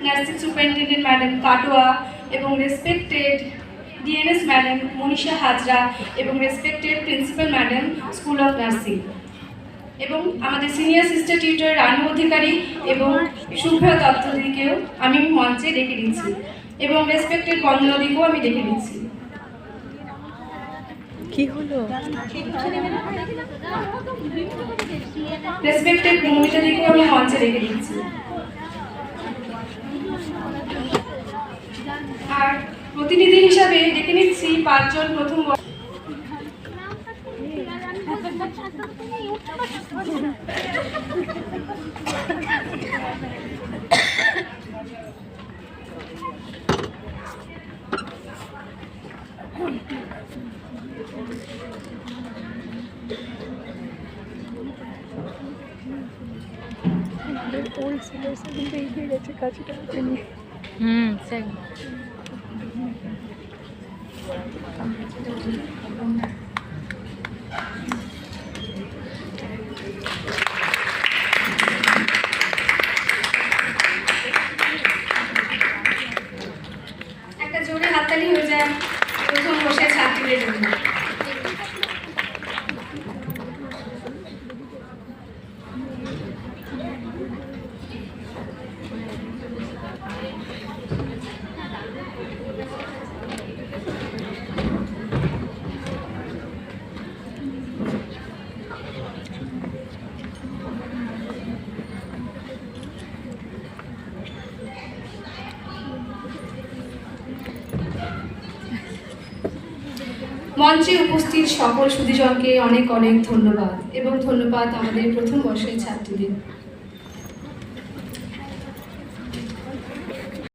Nursing superintendent madam Katwa এবং respected DNS madam Manisha Hazra এবং respected principal madam school of nursing এবং আমাদের senior sister tutor Ranu Adhikari এবং শুভ্রা দত্তদিকেও আমি মঞ্চে ডেকে দিচ্ছি এবং রেসপেক্টেড বন্দনাদিকেও আমি ডেকে দিচ্ছি। কি হলো? রেসপেক্টেড মৌমিতাদিকেও আমি মঞ্চে ডেকে দিচ্ছি। আর প্রতিনিধি হিসাবে ডেকে নিচ্ছি 5 জন প্রথম একটা জোরে হাততালি হয়ে যায় প্রথম বর্ষে ছাত্রীদের জন্য। মঞ্চে উপস্থিত সকল সুধীজনকে অনেক অনেক ধন্যবাদ এবং ধন্যবাদ আমাদের প্রথম বর্ষের ছাত্রীদের।